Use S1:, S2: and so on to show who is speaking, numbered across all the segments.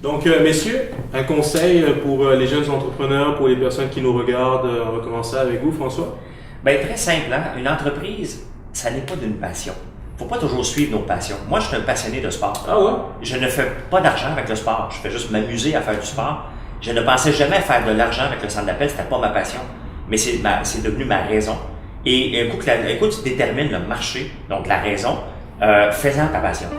S1: Donc, messieurs, un conseil pour les jeunes entrepreneurs, pour les personnes qui nous regardent. On va commencer avec vous, François.
S2: Bien, très simple, hein? Une entreprise, ça n'est pas d'une passion. Il ne faut pas toujours suivre nos passions. Moi, je suis un passionné de sport.
S1: Ah ouais?
S2: Je ne fais pas d'argent avec le sport. Je fais juste m'amuser à faire du sport. Je ne pensais jamais faire de l'argent avec le centre d'appel. C'était pas ma passion. Mais c'est devenu ma raison. Et un coup tu détermines le marché, donc la raison, fais-en ta passion.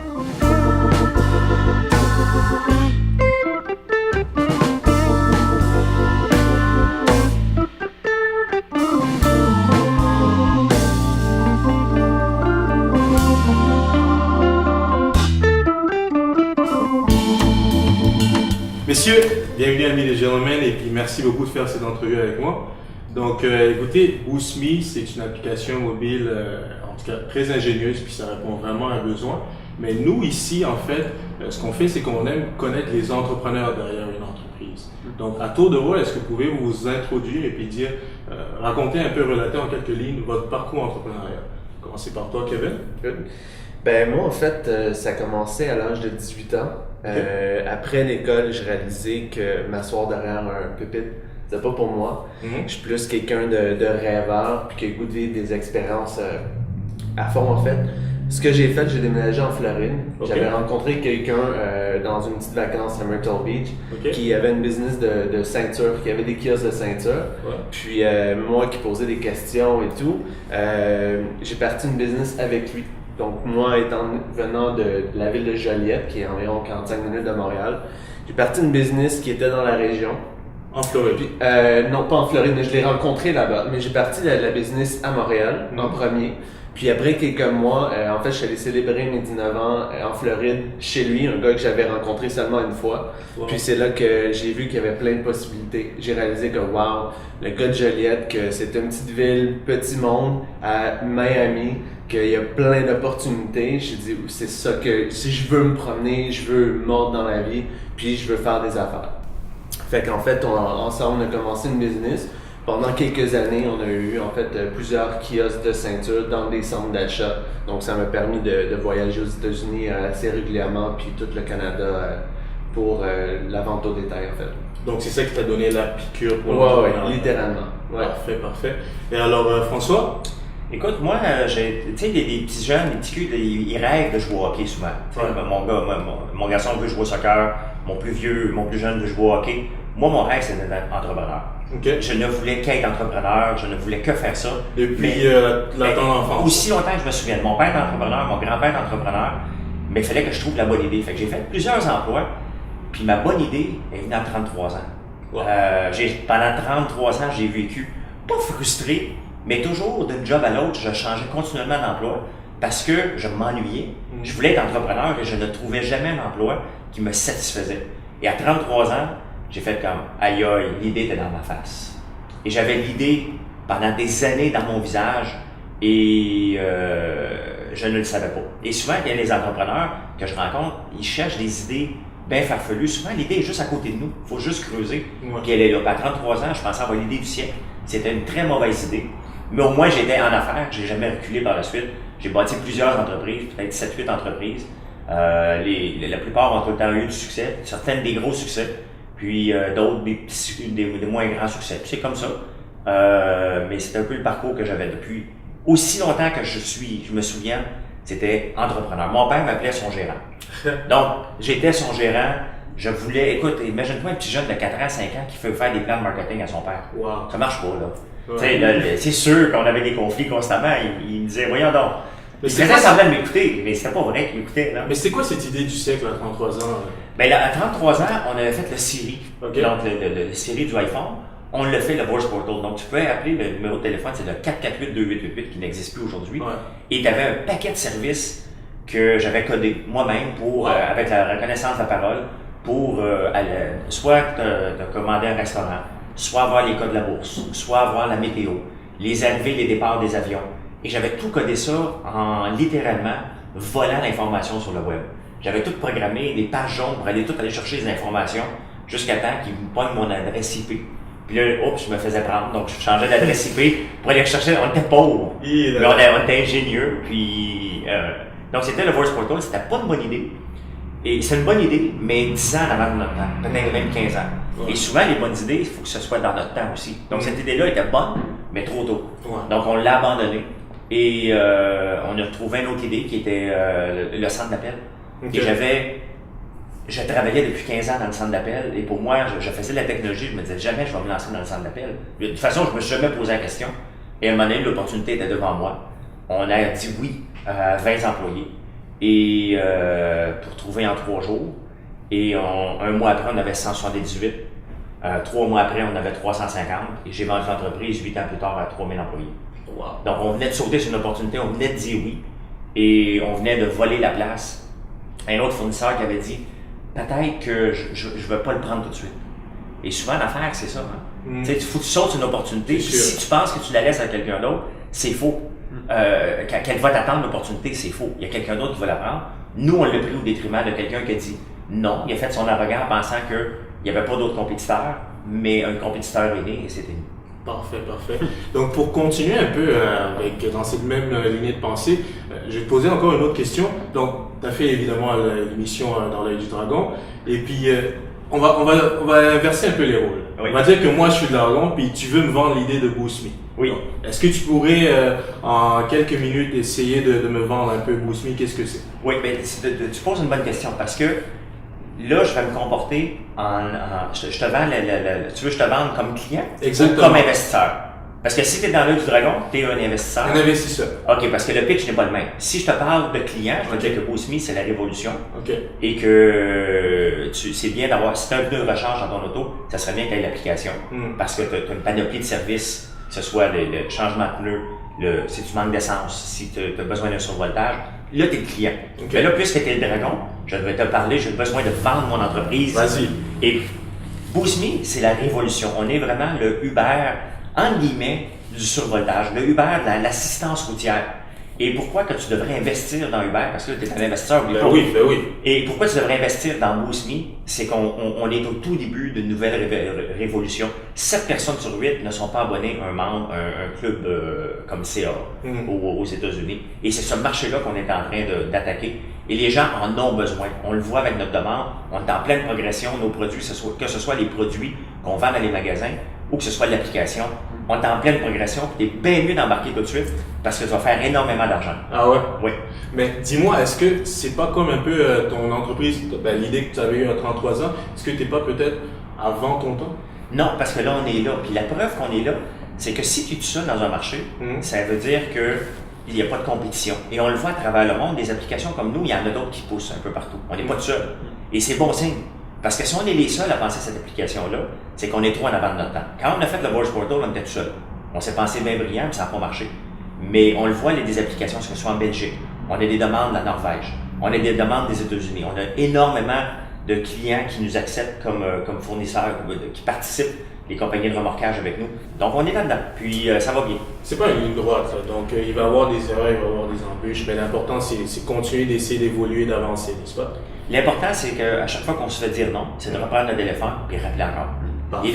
S1: Messieurs, bienvenue amis les gentlemen et puis merci beaucoup de faire cette entrevue avec moi. Donc écoutez, BoostMe, c'est une application mobile en tout cas très ingénieuse puis ça répond vraiment à un besoin. Mais nous ici en fait, ce qu'on fait c'est qu'on aime connaître les entrepreneurs derrière une entreprise. Donc à tour de rôle, est-ce que vous pouvez vous introduire et puis dire, raconter un peu, relater en quelques lignes votre parcours entrepreneurial. Commencez par toi Kevin.
S3: Good. Ben moi en fait, ça a commencé à l'âge de 18 ans. Après l'école, j'ai réalisé que m'asseoir derrière un pupitre, c'était pas pour moi. Je suis plus quelqu'un de rêveur puis qui a le goût de vivre des expériences à fond en fait. Ce que j'ai fait, j'ai déménagé en Floride. J'avais rencontré quelqu'un dans une petite vacance à Myrtle Beach qui avait une business de ceinture, qui avait des kiosques de ceinture. Puis moi qui posais des questions et tout, j'ai parti une business avec lui. Donc moi venant de la ville de Joliette, qui est à environ 45 minutes de Montréal, j'ai parti une business qui était dans la région.
S1: En Floride?
S3: Puis, non, pas en Floride, mais je l'ai rencontré là-bas. Mais j'ai parti la business à Montréal en premier. Puis après quelques mois, en fait, je suis allé célébrer mes 19 ans en Floride chez lui, un gars que j'avais rencontré seulement une fois. Puis c'est là que j'ai vu qu'il y avait plein de possibilités. J'ai réalisé que wow, le gars de Joliette, que c'est une petite ville, petit monde, à Miami, qu'il y a plein d'opportunités. J'ai dit, c'est ça que si je veux me promener, je veux mordre dans la vie, puis je veux faire des affaires. Fait qu'en fait, ensemble, on a commencé une business. Pendant quelques années, on a eu en fait plusieurs kiosques de ceinture dans des centres d'achat. Donc ça m'a permis de voyager aux États-Unis assez régulièrement, puis tout le Canada pour la vente au détail en fait.
S1: Donc c'est ça qui t'a donné la piqûre pour
S3: ouais, littéralement. Ouais.
S1: Parfait. Et alors François?
S2: Écoute, moi, tu sais, des petits jeunes, des petits culs, ils rêvent de jouer au hockey souvent. Mon garçon veut jouer au soccer, mon plus jeune veut jouer au hockey. Moi, mon rêve, c'est d'être entrepreneur. Je ne voulais qu'être entrepreneur, je ne voulais que faire ça.
S1: Depuis ton enfance?
S2: Aussi longtemps que je me souviens. Mon père est entrepreneur, mon grand-père est entrepreneur, mais il fallait que je trouve la bonne idée. Fait que j'ai fait plusieurs emplois, puis ma bonne idée est venue à 33 ans. Wow. Pendant 33 ans, j'ai vécu, pas frustré, mais toujours d'une job à l'autre, je changeais continuellement d'emploi parce que je m'ennuyais. Je voulais être entrepreneur et je ne trouvais jamais un emploi qui me satisfaisait. Et à 33 ans, j'ai fait comme aïe aïe, l'idée était dans ma face. Et j'avais l'idée pendant des années dans mon visage et je ne le savais pas. Et souvent, il y a les entrepreneurs que je rencontre, ils cherchent des idées bien farfelues. Souvent, l'idée est juste à côté de nous. Il faut juste creuser. Puis elle est là. À 33 ans, je pensais avoir l'idée du siècle. C'était une très mauvaise idée. Mais au moins, j'étais en affaires. J'ai jamais reculé par la suite. J'ai bâti plusieurs entreprises, peut-être 7-8 entreprises. La plupart ont tout le temps eu du succès. Certaines des gros succès. Puis d'autres des moins grands succès. Puis c'est comme ça. Mais c'est un peu le parcours que j'avais depuis aussi longtemps que je me souviens, c'était entrepreneur. Mon père m'appelait son gérant. Donc, j'étais son gérant. Je voulais, écoute, imagine-toi un petit jeune de 4 ans, 5 ans qui fait faire des plans de marketing à son père.
S1: Wow.
S2: Ça marche pas, là. C'est sûr qu'on avait des conflits constamment. Il me disait, voyons donc. Il faisait semblant de m'écouter, mais c'était pas vrai qu'il m'écoutait. Là.
S1: Mais c'est quoi cette idée du siècle à 33 ans?
S2: Ben là, à 33 ans, on avait fait le Siri. Donc, le Siri du iPhone. On l'a fait, le Voice Portal. Donc, tu pouvais appeler le numéro de téléphone, c'est le 448-2888 qui n'existe plus aujourd'hui. Et tu avais un paquet de services que j'avais codé moi-même pour, avec la reconnaissance de la parole, pour soit te commander un restaurant, soit avoir les codes de la bourse, soit avoir la météo, les arrivées, les départs des avions. Et j'avais tout codé ça en littéralement volant l'information sur le web. J'avais tout programmé, des pages jaunes pour aller chercher les informations jusqu'à temps qu'ils me pognent mon adresse IP. Puis là, oups, je me faisais prendre. Donc, je changeais d'adresse IP pour aller chercher. On était pauvres, mais on était ingénieux. Puis, donc, c'était le Voice Portal. C'était pas une bonne idée. Et c'est une bonne idée, mais 10 ans en avant de notre temps, peut-être même 15 ans.
S1: Ouais.
S2: Et souvent, les bonnes idées, il faut que ce soit dans notre temps aussi. Donc, cette idée-là était bonne, mais trop tôt.
S1: Ouais.
S2: Donc, on l'a abandonnée. Et on a trouvé une autre idée qui était le centre d'appel.
S1: Ok.
S2: Et je travaillais depuis 15 ans dans le centre d'appel. Et pour moi, je faisais de la technologie. Je me disais jamais je vais me lancer dans le centre d'appel. De toute façon, je me suis jamais posé la question. Et à un moment donné, l'opportunité était devant moi. On a dit oui à 20 employés. Et pour trouver en 3 jours. Et un mois après, on avait 178. 3 mois après, on avait 350. Et j'ai vendu l'entreprise 8 ans plus tard à 3000 employés.
S1: Wow.
S2: Donc, on venait de sauter sur une opportunité, on venait de dire oui. Et on venait de voler la place à un autre fournisseur qui avait dit peut-être que je ne vais pas le prendre tout de suite. Et souvent, l'affaire, c'est ça. Hein? Tu sais, il faut que tu sautes sur une opportunité. Puis si tu penses que tu la laisses à quelqu'un d'autre, c'est faux. Qu'elle va t'attendre l'opportunité, c'est faux. Il y a quelqu'un d'autre qui va la prendre. Nous, on l'a pris au détriment de quelqu'un qui a dit non. Il a fait son arrogant en pensant qu'il n'y avait pas d'autres compétiteurs, mais un compétiteur est né et c'était nous.
S1: Parfait, parfait. Donc, pour continuer un peu dans cette même lignée de pensée, je vais te poser encore une autre question. Donc, tu as fait évidemment l'émission dans l'œil du dragon. Et puis, on va inverser un peu les rôles.
S2: Oui.
S1: On va dire que moi, je suis le dragon, puis tu veux me vendre l'idée de Boost Me.
S2: Oui.
S1: Donc, est-ce que tu pourrais, en quelques minutes, essayer de me vendre un peu Boost Me? Qu'est-ce que c'est?
S2: Oui, mais tu poses une bonne question parce que là, je vais me comporter je te vends tu veux que je te vende comme client
S1: Exactement.
S2: ou comme investisseur? Parce que si tu es dans l'œil du dragon, tu es un investisseur.
S1: Un investisseur.
S2: OK, parce que le pitch n'est pas le même. Si je te parle de client, je vais te dire que Boost Me, c'est la révolution.
S1: OK.
S2: Et que c'est bien d'avoir, si tu as un pneu de rechange dans ton auto, ça serait bien que tu aies l'application. Parce que tu as une panoplie de services, que ce soit le changement de pneu, si tu manques d'essence, si tu as besoin d'un survoltage, là, tu es le client.
S1: OK.
S2: Mais là, puisque tu es le dragon, je vais te parler, j'ai besoin de vendre mon entreprise.
S1: Vas-y.
S2: Et Boost Me, c'est la révolution. On est vraiment le Uber, entre guillemets, du survoltage, le Uber de l'assistance routière. Et pourquoi que tu devrais investir dans Uber? Parce que tu es un investisseur.
S1: Ben oui.
S2: Et pourquoi tu devrais investir dans Boost Me? C'est qu'on est au tout début d'une nouvelle révolution. 7 personnes sur 8 ne sont pas abonnées à un club comme CA aux États-Unis. Et c'est ce marché-là qu'on est en train d'attaquer. Et les gens en ont besoin. On le voit avec notre demande. On est en pleine progression. Nos produits, que ce soit les produits qu'on vend dans les magasins ou que ce soit l'application, on est en pleine progression. Tu es bien mieux d'embarquer tout de suite parce que tu vas faire énormément d'argent.
S1: Ah ouais?
S2: Oui.
S1: Mais dis-moi, est-ce que c'est pas comme un peu ton entreprise, l'idée que tu avais eue à 33 ans, est-ce que tu n'es pas peut-être avant ton temps?
S2: Non, parce que là, on est là. Puis la preuve qu'on est là, c'est que si tu es tout seul dans un marché, ça veut dire qu'il n'y a pas de compétition. Et on le voit à travers le monde, des applications comme nous, il y en a d'autres qui poussent un peu partout. On n'est pas tout seul. Et c'est bon signe. Parce que si on est les seuls à penser cette application-là, c'est qu'on est trop en avant de notre temps. Quand on a fait le Voice Portal, on était tout seul. On s'est pensé bien brillant, mais ça n'a pas marché. Mais on le voit, il y a des applications, que ce soit en Belgique, on a des demandes de la Norvège, on a des demandes des États-Unis, on a énormément de clients qui nous acceptent comme fournisseurs, qui participent, les compagnies de remorquage avec nous. Donc on est là-dedans, puis ça va bien.
S1: C'est pas une ligne droite, là. Donc il va y avoir des erreurs, il va y avoir des embûches, mais l'important c'est continuer d'essayer d'évoluer, d'avancer, n'est-ce pas?
S2: L'important, c'est qu'à chaque fois qu'on se fait dire non, c'est de reprendre le téléphone et rappeler encore. Et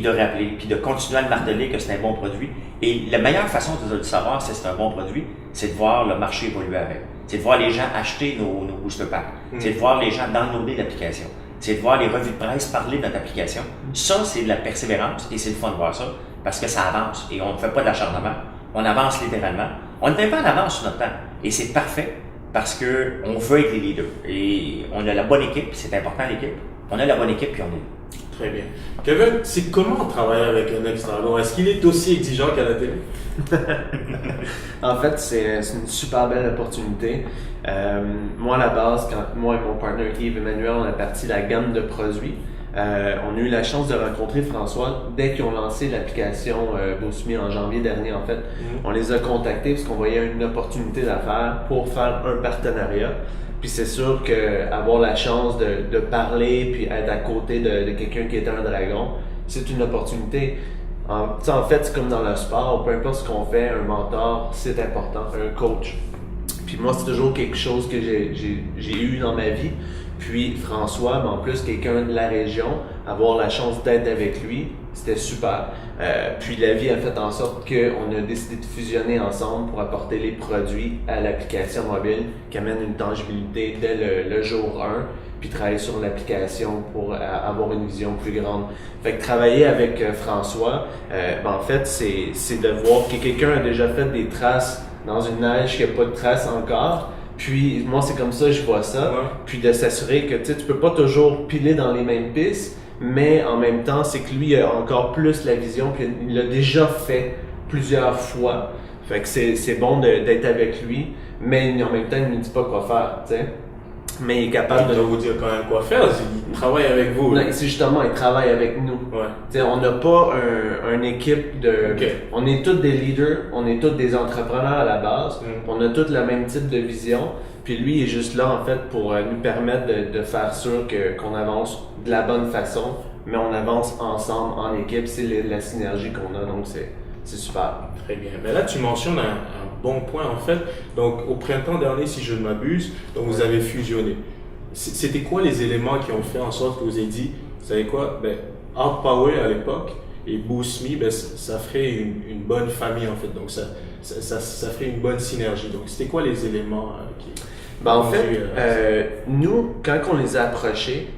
S2: de rappeler, puis de continuer à le marteler que c'est un bon produit. Et la meilleure façon de le savoir si c'est un bon produit, c'est de voir le marché évoluer avec. C'est de voir les gens acheter nos booster packs. C'est de voir les gens downloader l'application. C'est de voir les revues de presse parler de notre application. Ça, c'est de la persévérance et c'est le fun de voir ça parce que ça avance et on ne fait pas d'acharnement. On avance littéralement. On n'est pas en avance sur notre temps. Et c'est parfait parce qu'on veut être les leaders. Et on a la bonne équipe, c'est important l'équipe. On a la bonne équipe puis on est là.
S1: Très bien. Kevin, c'est comment travailler avec un ex-dragon? Est-ce qu'il est aussi exigeant qu'à la télé?
S3: En fait, c'est une super belle opportunité. Moi, à la base, quand moi et mon partenaire Yves Emmanuel, on a parti la gamme de produits, on a eu la chance de rencontrer François dès qu'ils ont lancé l'application Boost Me en janvier dernier, en fait. On les a contactés parce qu'on voyait une opportunité d'affaires pour faire un partenariat. Puis c'est sûr qu'avoir la chance de parler puis être à côté de quelqu'un qui est un dragon, c'est une opportunité. En fait, c'est comme dans le sport, peu importe ce qu'on fait, un mentor, c'est important, un coach. Puis moi, c'est toujours quelque chose que j'ai eu dans ma vie. Puis François, en plus quelqu'un de la région, avoir la chance d'être avec lui, c'était super. Puis la vie a fait en sorte qu'on a décidé de fusionner ensemble pour apporter les produits à l'application mobile qui amène une tangibilité dès le jour 1, puis travailler sur l'application pour avoir une vision plus grande. Fait que travailler avec François, en fait, c'est de voir que quelqu'un a déjà fait des traces dans une neige qui n'a pas de traces encore. Puis moi, c'est comme ça que je vois ça.
S1: Ouais.
S3: Puis de s'assurer que tu peux pas toujours piler dans les mêmes pistes, mais en même temps, c'est que lui a encore plus la vision, puis il l'a déjà fait plusieurs fois. Fait que c'est bon d'être avec lui, mais en même temps, il ne nous dit pas quoi faire, tu sais. Mais il est capable
S1: de
S3: de
S1: vous dire quand même quoi faire, il travaille avec vous.
S3: Non, c'est justement, il travaille avec nous.
S1: Ouais.
S3: T'sais, on n'a pas une équipe de...
S1: Okay.
S3: On est tous des leaders, on est tous des entrepreneurs à la base, on a tous le même type de vision, puis lui il est juste là en fait pour nous permettre de faire sûr qu'on avance de la bonne façon, mais on avance ensemble en équipe, c'est la synergie qu'on a, donc c'est super.
S1: Très bien. Mais là, tu mentionnes un bon point en fait. Donc, au printemps dernier, si je ne m'abuse, donc vous avez fusionné. C'était quoi les éléments qui ont fait en sorte que vous ayez dit, vous savez quoi, Outpower à l'époque et Boost Me, ça ferait une bonne famille en fait. Donc, ça ferait une bonne synergie. Donc, c'était quoi les éléments qui...
S3: En fait, nous, quand on les a approchés,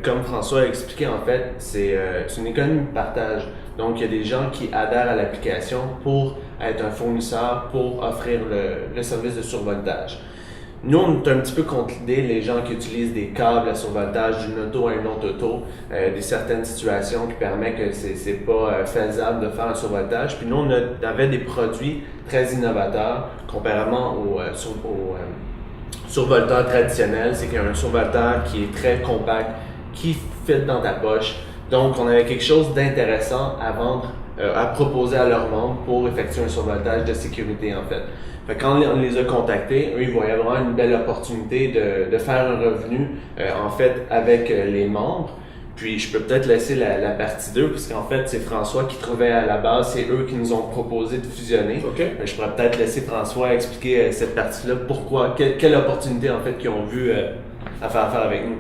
S3: comme François a expliqué, en fait, c'est une économie de partage. Donc, il y a des gens qui adhèrent à l'application pour être un fournisseur, pour offrir le service de survoltage. Nous, on est un petit peu contre l'idée, les gens qui utilisent des câbles à survoltage d'une auto à une autre auto, des certaines situations qui permettent que c'est pas faisable de faire un survoltage. Puis nous, on avait des produits très innovateurs, comparément au survolteur traditionnel. C'est qu'il y a un survolteur qui est très compact, qui fit dans ta poche. Donc, on avait quelque chose d'intéressant à vendre, à proposer à leurs membres pour effectuer un survoltage de sécurité, en fait. Fait que quand on les a contactés, eux, ils voyaient vraiment une belle opportunité de faire un revenu, en fait, avec les membres. Puis, je peux peut-être laisser la partie 2, puisqu'en fait, c'est François qui trouvait à la base, c'est eux qui nous ont proposé de fusionner.
S1: Okay.
S3: Je pourrais peut-être laisser François expliquer cette partie-là, pourquoi, quelle opportunité, en fait, qu'ils ont vu à faire affaire avec nous.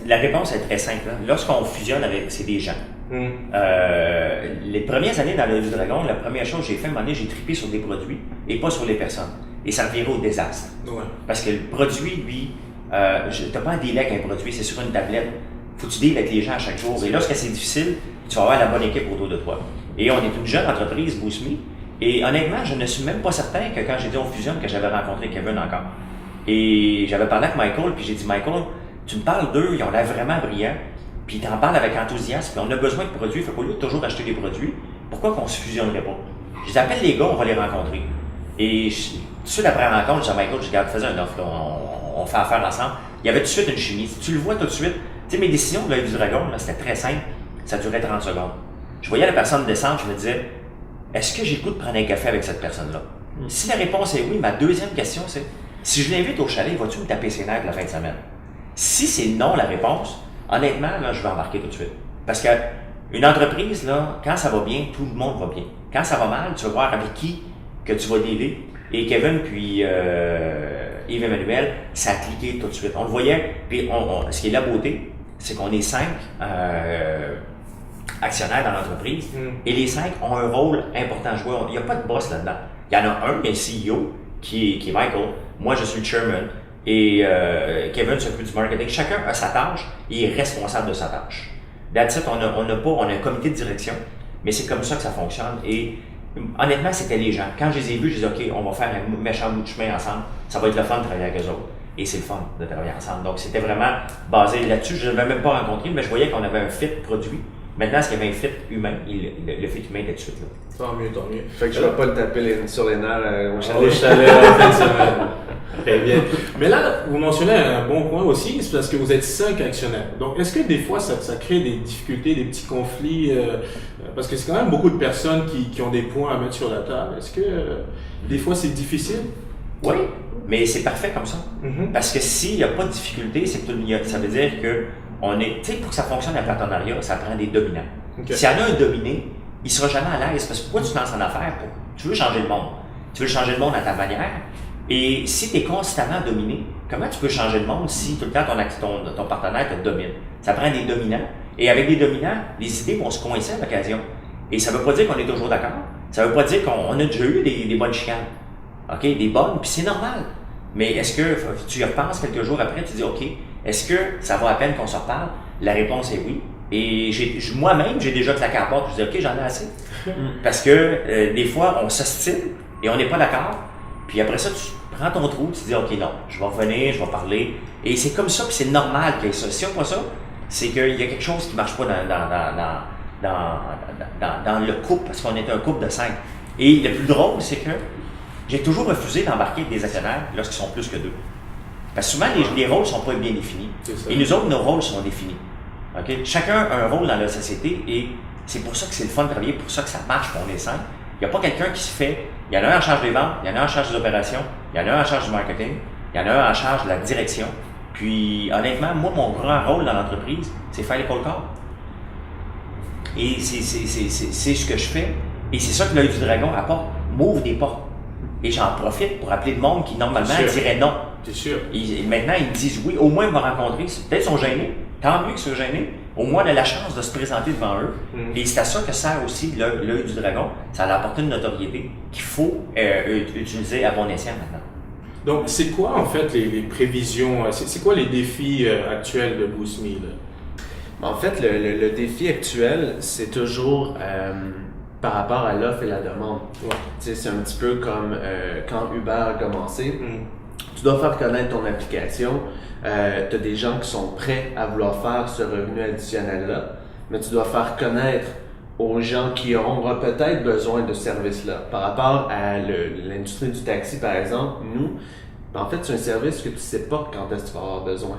S2: La réponse est très simple. Lorsqu'on fusionne c'est des gens. Les premières années dans le du Dragon, la première chose que j'ai fait, à un moment donné, j'ai trippé sur des produits et pas sur les personnes. Et ça me virait au désastre.
S1: Ouais.
S2: Parce que le produit, lui, t'as pas un délai avec un produit, c'est sur une tablette. Faut que tu deals avec les gens à chaque jour. Et lorsque c'est difficile, tu vas avoir la bonne équipe autour de toi. Et on est une jeune entreprise, Boost Me. Et honnêtement, je ne suis même pas certain que quand j'ai dit on fusionne, que j'avais rencontré Kevin encore. Et j'avais parlé avec Michael, puis j'ai dit, Michael, tu me parles d'eux, ils ont l'air vraiment brillants. Puis tu en parles avec enthousiasme, puis on a besoin de produits, fait qu'au lieu de toujours acheter des produits, pourquoi qu'on se fusionnerait pas? Je les appelle les gars, on va les rencontrer. Et tout de suite après la rencontre, je dis à Michael, je regarde, faisais un offre, là, on fait affaire ensemble. Il y avait tout de suite une chimie. Tu le vois tout de suite. Tu sais, mes décisions de l'œil du dragon, là, c'était très simple. Ça durait 30 secondes. Je voyais la personne descendre, je me disais, est-ce que j'ai le goût de prendre un café avec cette personne-là? Si la réponse est oui, ma deuxième question, c'est, si je l'invite au chalet, vas-tu me taper ses nerfs la fin de semaine? Si c'est non la réponse, honnêtement, là, je vais embarquer tout de suite. Parce que une entreprise, là, quand ça va bien, tout le monde va bien. Quand ça va mal, tu vas voir avec qui que tu vas dealer. Et Kevin puis Yves-Emmanuel, ça a cliqué tout de suite. On le voyait, puis ce qui est la beauté, c'est qu'on est 5 actionnaires dans l'entreprise, et les 5 ont un rôle important à jouer. Il n'y a pas de boss là-dedans. Il y en a un, il y a un CEO, qui est Michael. Moi, je suis le chairman. Et Kevin s'occupe du marketing. Chacun a sa tâche et est responsable de sa tâche. That's it, on a un comité de direction, mais c'est comme ça que ça fonctionne. Et honnêtement, c'était les gens. Quand je les ai vus, je disais, OK, on va faire un méchant bout de chemin ensemble. Ça va être le fun de travailler avec eux autres. Et c'est le fun de travailler ensemble. Donc, c'était vraiment basé là-dessus. Je ne l'avais même pas rencontré, mais je voyais qu'on avait un fit produit. Maintenant, est-ce qu'il y avait un fit humain? Le fit humain était tout de suite là.
S1: Tant mieux, tant mieux.
S3: Fait que je ne vais pas le taper sur les nerfs au chalet.
S1: Au chalet, en fin de semaine. Très bien. Mais là, vous mentionnez un bon point aussi, c'est parce que vous êtes 5 actionnaires. Donc, est-ce que des fois, ça crée des difficultés, des petits conflits? Parce que c'est quand même beaucoup de personnes qui ont des points à mettre sur la table. Est-ce que des fois, c'est difficile?
S2: Oui, mais c'est parfait comme ça. Parce que s'il n'y a pas de difficulté, ça veut dire que tu sais, pour que ça fonctionne un partenariat, ça prend des dominants. Okay. S'il y en a un dominé, il ne sera jamais à l'aise. Parce que pourquoi tu te lances en affaires? Tu veux changer le monde. Tu veux changer le monde à ta manière. Et si tu es constamment dominé, comment tu peux changer le monde si tout le temps ton partenaire te domine? Ça prend des dominants. Et avec des dominants, les idées vont se coincer à l'occasion. Et ça ne veut pas dire qu'on est toujours d'accord. Ça ne veut pas dire qu'on a déjà eu des bonnes chicanes. OK? Des bonnes, puis c'est normal. Mais est-ce que tu y repenses quelques jours après, tu dis, OK, est-ce que ça vaut la peine qu'on se reparle? La réponse est oui. Et moi-même, j'ai déjà claqué à la porte. Je dis, OK, j'en ai assez. Parce que des fois, on s'ostine et on n'est pas d'accord. Puis après ça, tu prends ton trou, tu te dis, OK, non, je vais revenir, je vais parler. Et c'est comme ça, puis c'est normal qu'il y ait ça. Si on voit ça, c'est qu'il y a quelque chose qui ne marche pas dans le couple, parce qu'on est un couple de 5. Et le plus drôle, c'est que j'ai toujours refusé d'embarquer des actionnaires lorsqu'ils sont plus que 2. Parce que souvent, les rôles ne sont pas bien définis. Et nous autres, nos rôles sont définis. Okay? Chacun a un rôle dans la société et c'est pour ça que c'est le fun de travailler, pour ça que ça marche quand on est 5. Il n'y a pas quelqu'un qui se fait. Il y en a un en charge des ventes, il y en a un en charge des opérations, il y en a un en charge du marketing, il y en a un en charge de la direction. Puis, honnêtement, moi, mon grand rôle dans l'entreprise, c'est faire les cold calls. Et c'est ce que je fais. Et c'est ça que l'œil du dragon apporte. M'ouvre des portes. Et j'en profite pour appeler le monde qui, normalement, dirait non.
S1: C'est sûr.
S2: Et maintenant, ils me disent oui. Au moins, ils vont rencontrer. Peut-être qu'ils sont gênés. Tant mieux qu'ils soient gênés. Au moins, on a la chance de se présenter devant eux. Et c'est à ça que sert aussi l'œil du dragon. Ça a apporté une notoriété qu'il faut utiliser à bon escient maintenant.
S1: Donc, c'est quoi en fait les prévisions, c'est quoi les défis actuels de BoostMe?
S3: En fait, le défi actuel, c'est toujours par rapport à l'offre et la demande. Ouais. C'est un petit peu comme quand Uber a commencé. Tu dois faire connaître ton application. Tu as des gens qui sont prêts à vouloir faire ce revenu additionnel-là, mais tu dois faire connaître aux gens qui auront peut-être besoin de ce service-là. Par rapport à l'industrie du taxi, par exemple, nous, en fait, c'est un service que tu ne sais pas quand est-ce que tu vas avoir besoin.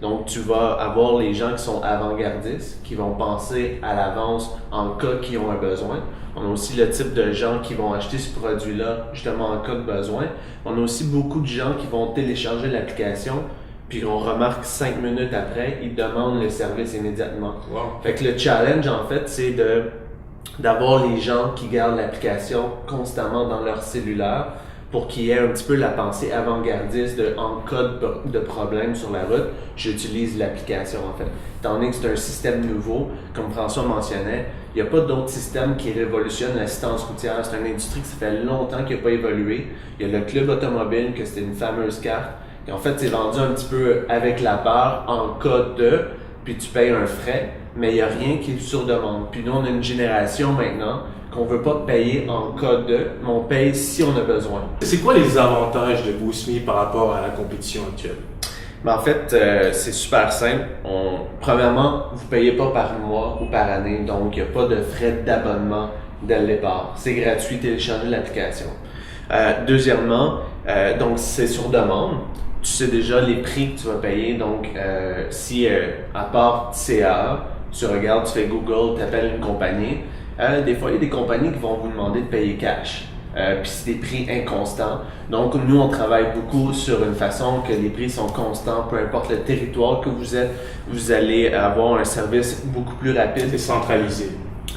S3: Donc, tu vas avoir les gens qui sont avant-gardistes, qui vont penser à l'avance en cas qu'ils ont un besoin. On a aussi le type de gens qui vont acheter ce produit-là justement en cas de besoin. On a aussi beaucoup de gens qui vont télécharger l'application, puis on remarque 5 minutes après, ils demandent le service immédiatement.
S1: Wow.
S3: Fait que le challenge, en fait, c'est d'avoir les gens qui gardent l'application constamment dans leur cellulaire pour qu'il y ait un petit peu la pensée avant-gardiste de en cas de problème sur la route, j'utilise l'application en fait. Étant donné que c'est un système nouveau, comme François mentionnait, il n'y a pas d'autre système qui révolutionne l'assistance routière. C'est une industrie qui ça fait longtemps qu'il n'a pas évolué. Il y a le club automobile, que c'était une fameuse carte. Et en fait, c'est vendu un petit peu avec la peur en cas de, puis tu payes un frais, mais il n'y a rien qui est sur demande. Puis nous, on a une génération maintenant qu'on ne veut pas payer en cas de, mais on paye si on a besoin.
S1: C'est quoi les avantages de BoostMe par rapport à la compétition actuelle?
S3: Ben en fait, c'est super simple. Premièrement, vous ne payez pas par mois ou par année, donc il n'y a pas de frais d'abonnement dès le départ. C'est gratuit, télécharger l'application. Deuxièmement, donc c'est sur demande. Tu sais déjà les prix que tu vas payer, donc si à part CA, tu regardes, tu fais Google, tu appelles une compagnie, des fois il y a des compagnies qui vont vous demander de payer cash. Puis c'est des prix inconstants. Donc nous on travaille beaucoup sur une façon que les prix sont constants, peu importe le territoire que vous êtes, vous allez avoir un service beaucoup plus rapide.
S1: C'est centralisé.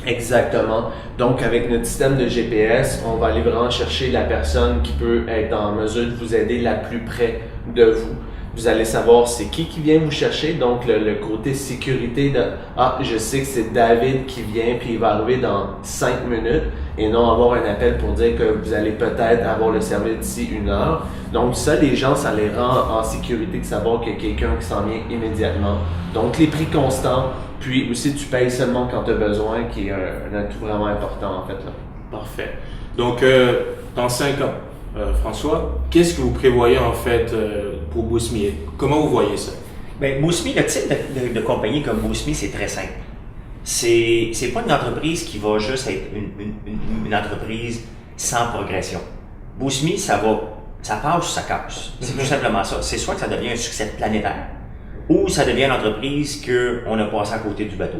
S3: Exactement. Donc, avec notre système de GPS, on va aller vraiment chercher la personne qui peut être en mesure de vous aider la plus près de vous. Vous allez savoir c'est qui vient vous chercher. Donc, le côté sécurité de « Ah, je sais que c'est David qui vient puis il va arriver dans 5 minutes » et non avoir un appel pour dire que vous allez peut-être avoir le service d'ici 1 heure. Donc, ça, les gens, ça les rend en sécurité de savoir qu'il y a quelqu'un qui s'en vient immédiatement. Donc, les prix constants. Puis aussi, tu payes seulement quand tu as besoin, qui est un atout vraiment important en fait. Là.
S1: Parfait. Donc, dans 5 ans, François, qu'est-ce que vous prévoyez en fait pour BoostMe? Comment vous voyez ça?
S2: Bien, BoostMe, le type de compagnie comme BoostMe, c'est très simple. C'est pas une entreprise qui va juste être une entreprise sans progression. BoostMe, ça passe ou ça casse. C'est tout simplement ça. C'est soit que ça devient un succès planétaire, ou ça devient une entreprise qu'on a passé à côté du bateau.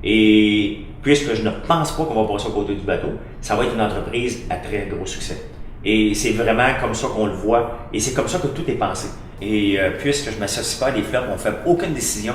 S2: Et puisque je ne pense pas qu'on va passer à côté du bateau, ça va être une entreprise à très gros succès. Et c'est vraiment comme ça qu'on le voit, et c'est comme ça que tout est pensé. Et puisque je ne m'associe pas à des flops, on ne fait aucune décision,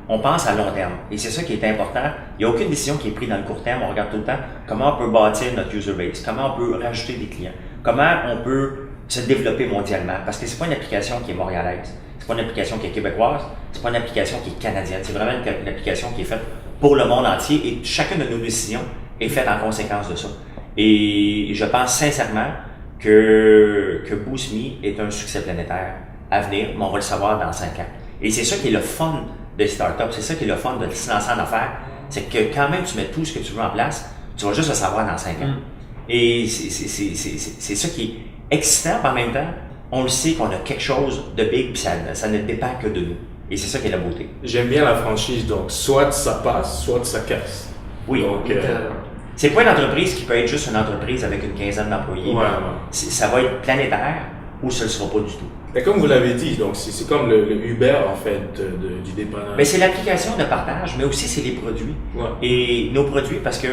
S2: on pense à long terme. Et c'est ça qui est important. Il n'y a aucune décision qui est prise dans le court terme. On regarde tout le temps comment on peut bâtir notre user base, comment on peut rajouter des clients, comment on peut se développer mondialement. Parce que c'est pas une application qui est montréalaise, c'est pas une application qui est québécoise, c'est pas une application qui est canadienne. C'est vraiment une application qui est faite pour le monde entier et chacune de nos décisions est faite en conséquence de ça. Et je pense sincèrement que BoostMe est un succès planétaire à venir, mais on va le savoir dans 5 ans. Et c'est ça qui est le fun des startups, c'est ça qui est le fun de se lancer en affaires, c'est que quand même tu mets tout ce que tu veux en place, tu vas juste le savoir dans 5 ans. Et c'est ça qui est excitant, mais en même temps, on le sait qu'on a quelque chose de big, puis ça ne dépend que de nous. Et c'est ça qui est la beauté.
S1: J'aime bien la franchise, donc soit ça passe, soit ça casse.
S2: Oui.
S1: Donc,
S2: c'est pas une entreprise qui peut être juste une entreprise avec une quinzaine d'employés.
S1: Ouais.
S2: Ça va être planétaire ou ça ne le sera pas du tout.
S1: Mais comme vous l'avez dit, donc c'est comme le Uber en fait du dépanneur.
S2: Mais c'est l'application de partage, mais aussi c'est les produits.
S1: Ouais.
S2: Et nos produits, parce que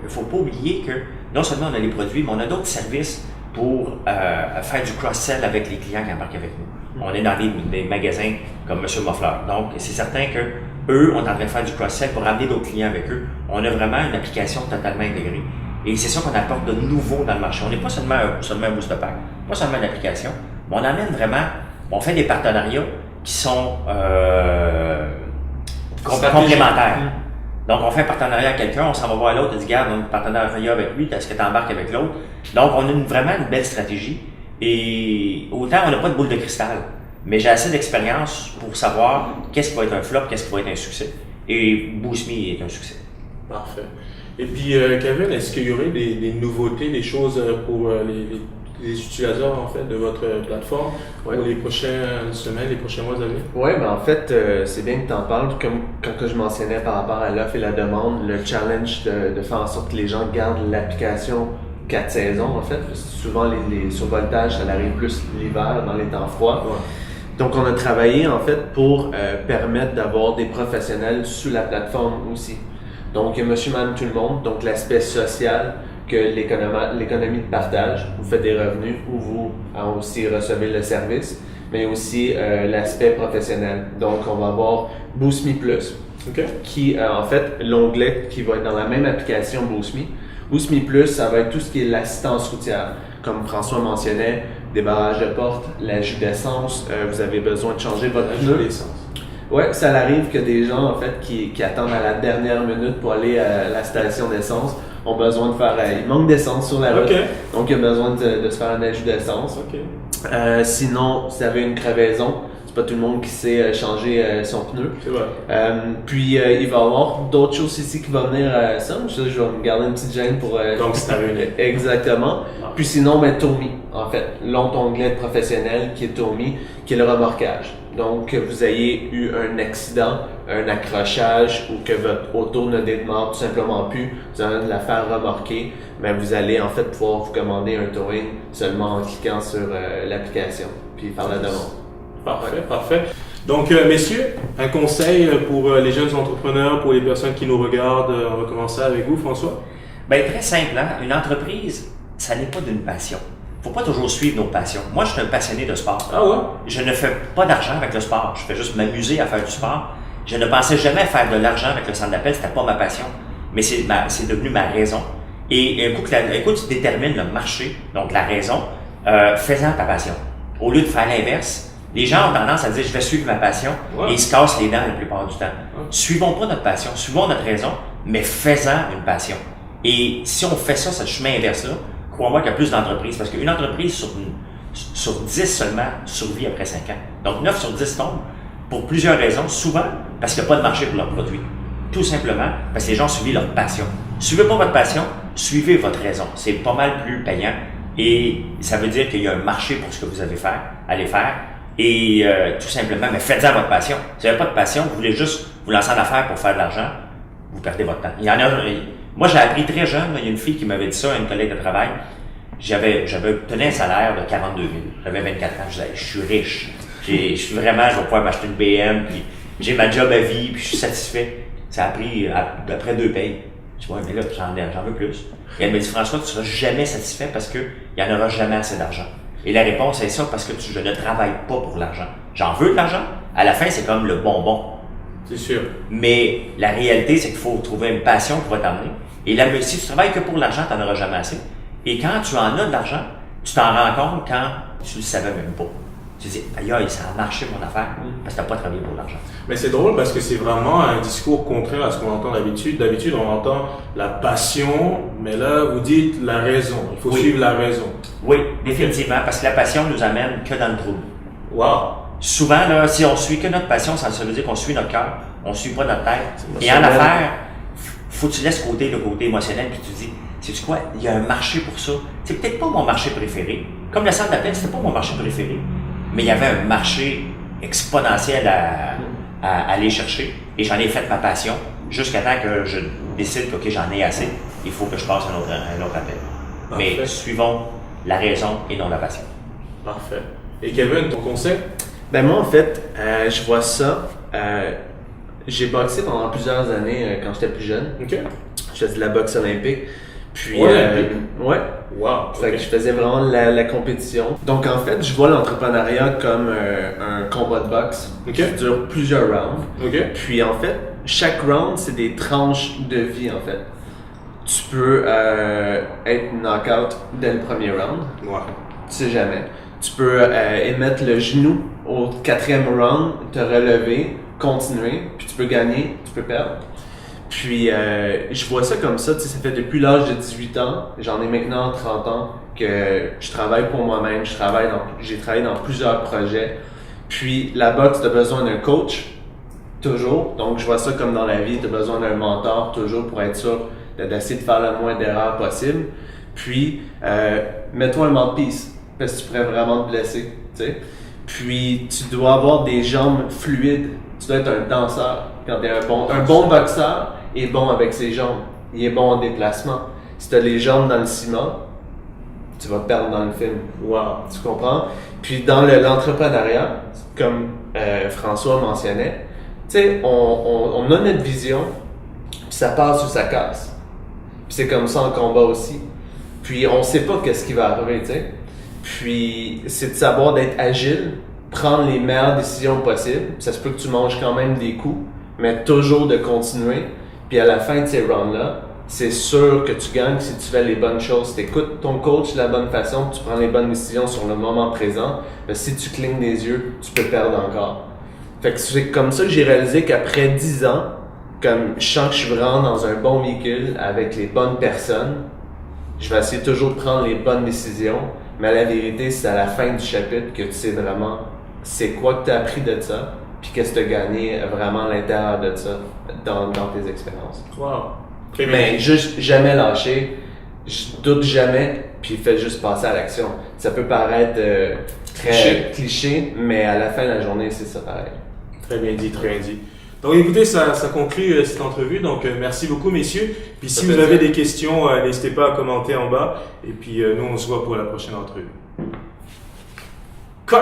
S2: faut pas oublier que non seulement on a les produits, mais on a d'autres services pour faire du cross-sell avec les clients qui embarquent avec nous. On est dans des magasins comme M. Moffler. Donc, c'est certain que eux, on est en train de faire du cross-sell pour amener d'autres clients avec eux. On a vraiment une application totalement intégrée. Et c'est ça qu'on apporte de nouveau dans le marché. On n'est pas seulement un booster pack, pas seulement une application, mais on amène vraiment, on fait des partenariats qui sont complémentaires. Donc, on fait un partenariat avec quelqu'un, on s'en va voir l'autre, on dit, regarde, on a un partenariat avec lui, est-ce que tu embarques avec l'autre? Donc, on a vraiment une belle stratégie. Et autant, on n'a pas de boule de cristal, mais j'ai assez d'expérience pour savoir qu'est-ce qui va être un flop, qu'est-ce qui va être un succès. Et BoostMe est un succès.
S1: Parfait. Et puis, Kevin, est-ce qu'il y aurait des nouveautés, des choses pour les utilisateurs en fait de votre plateforme pour les prochaines semaines, les prochains mois à venir?
S3: Oui, ben en fait, c'est bien que tu en parles. Comme quand je mentionnais par rapport à l'offre et la demande, le challenge de faire en sorte que les gens gardent l'application 4 saisons, en fait. Parce que souvent, les survoltages, ça arrive plus l'hiver, dans les temps froids.
S1: Ouais.
S3: Donc, on a travaillé, en fait, pour permettre d'avoir des professionnels sur la plateforme aussi. Donc, monsieur, madame, tout le monde. Donc, l'aspect social, que l'économie de partage, vous faites des revenus ou vous aussi recevez le service, mais aussi l'aspect professionnel. Donc, on va avoir BoostMe Plus, qui en fait, l'onglet qui va être dans la même application BoostMe. BoostMe Plus, ça va être tout ce qui est l'assistance routière. Comme François mentionnait, des barrages de porte, l'ajout d'essence, vous avez besoin de changer votre pneu. Ouais, ça arrive que des gens en fait qui attendent à la dernière minute pour aller à la station d'essence ont besoin de faire. Il manque d'essence sur la route, donc il y a besoin de se faire un ajout d'essence. Sinon, si vous avez une crevaison, c'est pas tout le monde qui sait changer son pneu.
S1: C'est vrai.
S3: Puis il va y avoir d'autres choses ici qui vont venir à ça. Je vais me garder une petite gêne pour.
S1: Donc c'est arrivé.
S3: Exactement. Puis sinon, Tomi, en fait, l'autre onglet professionnel qui est Tomi, qui est le remorquage. Donc, que vous ayez eu un accident, un accrochage ou que votre auto ne démarre tout simplement plus, vous allez la faire remorquer, mais vous allez en fait pouvoir vous commander un towing seulement en cliquant sur l'application puis faire la demande.
S1: Parfait, parfait. Donc, messieurs, un conseil pour les jeunes entrepreneurs, pour les personnes qui nous regardent. On va commencer avec vous, François.
S2: Bien, très simple, hein? Une entreprise, ça n'est pas d'une passion. Il ne faut pas toujours suivre nos passions. Moi, je suis un passionné de sport.
S1: Ah ouais?
S2: Je ne fais pas d'argent avec le sport. Je fais juste m'amuser à faire du sport. Je ne pensais jamais faire de l'argent avec le centre d'appel. C'était pas ma passion. Mais c'est devenu ma raison. Et un coup tu détermines le marché, donc la raison, fais-en ta passion. Au lieu de faire l'inverse, les gens ont tendance à dire je vais suivre ma passion et ils se cassent les dents la plupart du temps. Suivons pas notre passion, suivons notre raison, mais faisons une passion. Et si on fait ça, ce chemin inverse-là, crois-moi qu'il y a plus d'entreprises, parce qu'une entreprise sur 10 seulement survit après 5 ans. Donc 9 sur 10 tombent pour plusieurs raisons, souvent parce qu'il n'y a pas de marché pour leurs produits. Tout simplement parce que les gens suivent leur passion. Suivez pas votre passion, suivez votre raison. C'est pas mal plus payant et ça veut dire qu'il y a un marché pour ce que vous allez faire et tout simplement, mais faites-en votre passion. Si vous n'avez pas de passion, vous voulez juste vous lancer en affaires pour faire de l'argent, vous perdez votre temps. Moi, j'ai appris très jeune, il y a une fille qui m'avait dit ça, une collègue de travail. J'avais obtenu un salaire de 42 000. J'avais 24 ans, je disais, je suis riche. Je vais pouvoir m'acheter une BM, puis j'ai ma job à vie, puis je suis satisfait. Ça a pris après 2 payes. Je dis, ouais, mais là, j'en veux plus. Et elle m'a dit, François, tu seras jamais satisfait parce qu'il n'y en aura jamais assez d'argent. Et la réponse est ça, parce que je ne travaille pas pour l'argent. J'en veux de l'argent. À la fin, c'est comme le bonbon.
S1: C'est sûr.
S2: Mais la réalité, c'est qu'il faut trouver une passion qui va t'amener. Et là, si tu travailles que pour l'argent, tu n'en auras jamais assez. Et quand tu en as de l'argent, tu t'en rends compte quand tu le savais même pas. Tu dis, aïe, ça a marché mon affaire, parce que tu n'as pas travaillé pour l'argent.
S1: Mais c'est drôle parce que c'est vraiment un discours contraire à ce qu'on entend d'habitude. D'habitude, on entend la passion, mais là, vous dites la raison. Il faut suivre la raison.
S2: Oui, définitivement, parce que la passion nous amène que dans le trouble.
S1: Wow!
S2: Souvent, là, si on suit que notre passion, ça veut dire qu'on suit notre cœur, on ne suit pas notre tête. Et en
S3: émotionnel.
S2: affaires, faut que tu laisses le côté émotionnel, puis tu dis, sais-tu quoi, il y a un marché pour ça. C'est peut-être pas mon marché préféré. Comme le centre d'appel, c'était pas mon marché préféré. Mais il y avait un marché exponentiel à aller chercher. Et j'en ai fait ma passion jusqu'à temps que je décide que OK, j'en ai assez. Il faut que je passe à un autre appel.
S1: Parfait.
S2: Mais suivons la raison et non la passion.
S1: Parfait. Et Kevin, ton conseil?
S3: Ben moi, en fait, je vois ça. J'ai boxé pendant plusieurs années quand j'étais plus jeune.
S1: OK.
S3: Je faisais de la boxe olympique. Puis,
S1: Olympique?
S3: ouais.
S1: Wow!
S3: Fait que je faisais vraiment la compétition. Donc en fait, je vois l'entrepreneuriat comme un combat de boxe
S1: OK.
S3: qui dure plusieurs rounds.
S1: OK.
S3: Puis en fait, chaque round, c'est des tranches de vie en fait. Tu peux être knock-out dès le premier round,
S1: Ouais.
S3: tu sais jamais. Tu peux émettre le genou au 4e round, te relever, continuer, puis tu peux gagner, tu peux perdre. Puis je vois ça comme ça, tu sais, ça fait depuis l'âge de 18 ans, j'en ai maintenant 30 ans, que je travaille pour moi-même, j'ai travaillé dans plusieurs projets. Puis la boxe, tu as besoin d'un coach, toujours. Donc je vois ça comme dans la vie, tu as besoin d'un mentor, toujours, pour être sûr d'essayer de faire le moins d'erreurs possible. Puis mets-toi un mouthpiece, parce que tu pourrais vraiment te blesser, tu sais. Puis tu dois avoir des jambes fluides, tu dois être un danseur. Quand tu es un bon boxeur, est bon avec ses jambes. Il est bon en déplacement. Si tu as les jambes dans le ciment, tu vas te perdre dans le film.
S1: Wow!
S3: Tu comprends? Puis dans l'entrepreneuriat, comme François mentionnait, tu sais, on a notre vision, puis ça passe ou ça casse. Puis c'est comme ça en combat aussi. Puis on sait pas qu'est-ce qui va arriver, tu sais. Puis c'est de savoir d'être agile, prendre les meilleures décisions possibles. Ça se peut que tu manges quand même des coups, mais toujours de continuer. Puis à la fin de ces rounds-là, c'est sûr que tu gagnes si tu fais les bonnes choses. Si tu écoutes ton coach de la bonne façon, tu prends les bonnes décisions sur le moment présent. Mais si tu clignes des yeux, tu peux perdre encore. Fait que c'est comme ça que j'ai réalisé qu'après 10 ans, comme je sens que je suis vraiment dans un bon véhicule avec les bonnes personnes, je vais essayer toujours de prendre les bonnes décisions. Mais la vérité, c'est à la fin du chapitre que tu sais vraiment c'est quoi que tu as appris de ça, puis qu'est-ce que tu as gagné vraiment à l'intérieur de ça dans tes expériences.
S1: Wow! Très bien.
S3: Mais juste jamais lâcher, je doute jamais, puis fais juste passer à l'action. Ça peut paraître très cliché, mais à la fin de la journée, c'est ça pareil.
S1: Très bien dit, très bien dit. Donc écoutez, ça conclut cette entrevue. Donc merci beaucoup messieurs. Puis si vous avez des questions, n'hésitez pas à commenter en bas. Et puis nous, on se voit pour la prochaine entrevue. Cut!